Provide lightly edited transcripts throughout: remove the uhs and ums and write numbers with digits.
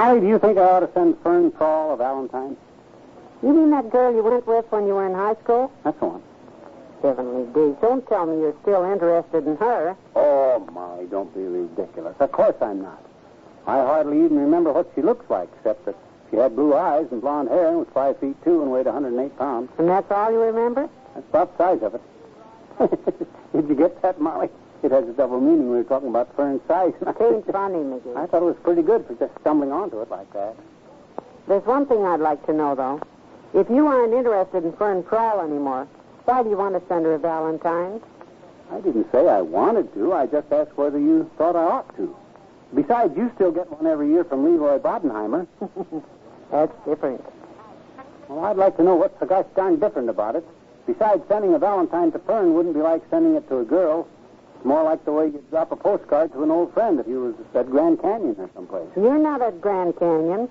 Molly, do you think I ought to send Fern Crawl a Valentine? You mean that girl you went with when you were in high school? That's the one. Heavenly days, don't tell me you're still interested in her. Oh, Molly, don't be ridiculous. Of course I'm not. I hardly even remember what she looks like, except that she had blue eyes and blonde hair and was 5 feet 2 and weighed 108 pounds. And that's all you remember? That's about the size of it. Did you get that, Molly? It has a double meaning. We were talking about Fern's size. It ain't funny, McGee. I thought it was pretty good for just stumbling onto it like that. There's one thing I'd like to know, though. If you aren't interested in Fern Crawl anymore, why do you want to send her a Valentine? I didn't say I wanted to. I just asked whether you thought I ought to. Besides, you still get one every year from Leroy Bodenheimer. That's different. Well, I'd like to know what's so gosh darn different about it. Besides, sending a Valentine to Fern wouldn't be like sending it to a girl. It's more like the way you drop a postcard to an old friend if you was at Grand Canyon or someplace. You're not at Grand Canyon.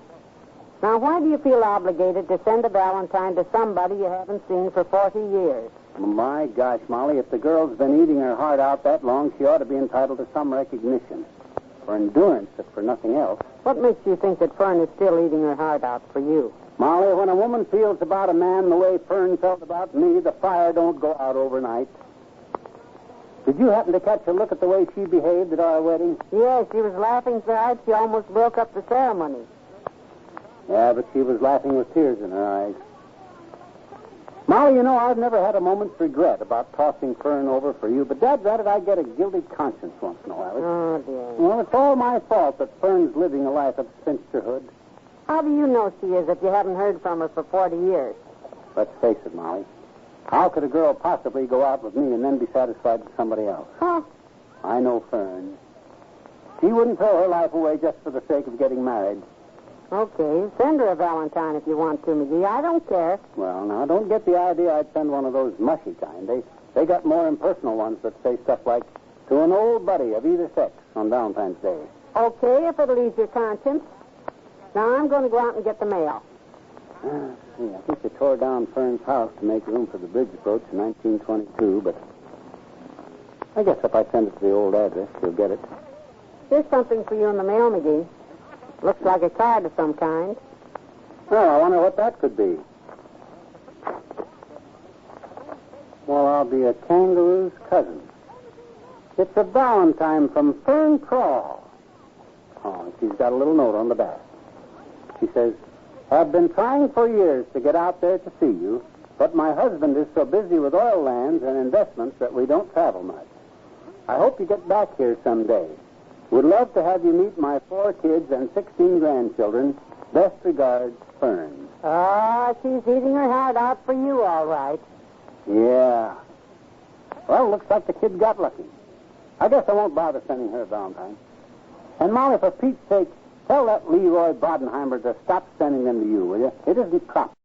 Now, why do you feel obligated to send a Valentine to somebody you haven't seen for 40 years? My gosh, Molly, if the girl's been eating her heart out that long, she ought to be entitled to some recognition. For endurance, if for nothing else. What makes you think that Fern is still eating her heart out for you? Molly, when a woman feels about a man the way Fern felt about me, the fire don't go out overnight. Did you happen to catch a look at the way she behaved at our wedding? Yes, she was laughing so hard she almost broke up the ceremony. Yeah, but she was laughing with tears in her eyes. Molly, you know, I've never had a moment's regret about tossing Fern over for you, but dadgummit, I get a guilty conscience once in a while. Oh, dear. Well, it's all my fault that Fern's living a life of spinsterhood. How do you know she is if you haven't heard from her for 40 years? Let's face it, Molly. How could a girl possibly go out with me and then be satisfied with somebody else? Huh? I know Fern. She wouldn't throw her life away just for the sake of getting married. Okay, send her a Valentine if you want to, McGee. I don't care. Well, now, don't get the idea I'd send one of those mushy kind. They got more impersonal ones that say stuff like, to an old buddy of either sex on Valentine's Day. Okay, if it'll ease your conscience. Now, I'm going to go out and get the mail. I think they tore down Fern's house to make room for the bridge approach in 1922, but I guess if I send it to the old address, she'll get it. Here's something for you in the mail, McGee. Looks like a card of some kind. Oh, I wonder what that could be. Well, I'll be a kangaroo's cousin. It's a Valentine from Fern Crawl. Oh, she's got a little note on the back. She says, I've been trying for years to get out there to see you, but my husband is so busy with oil lands and investments that we don't travel much. I hope you get back here someday. Would love to have you meet my 4 kids and 16 grandchildren. Best regards, Fern. Ah, she's eating her heart out for you, all right. Yeah. Well, looks like the kid got lucky. I guess I won't bother sending her a Valentine. And, Molly, for Pete's sake, tell that Leroy Bodenheimer to stop sending them to you, will you? It isn't proper.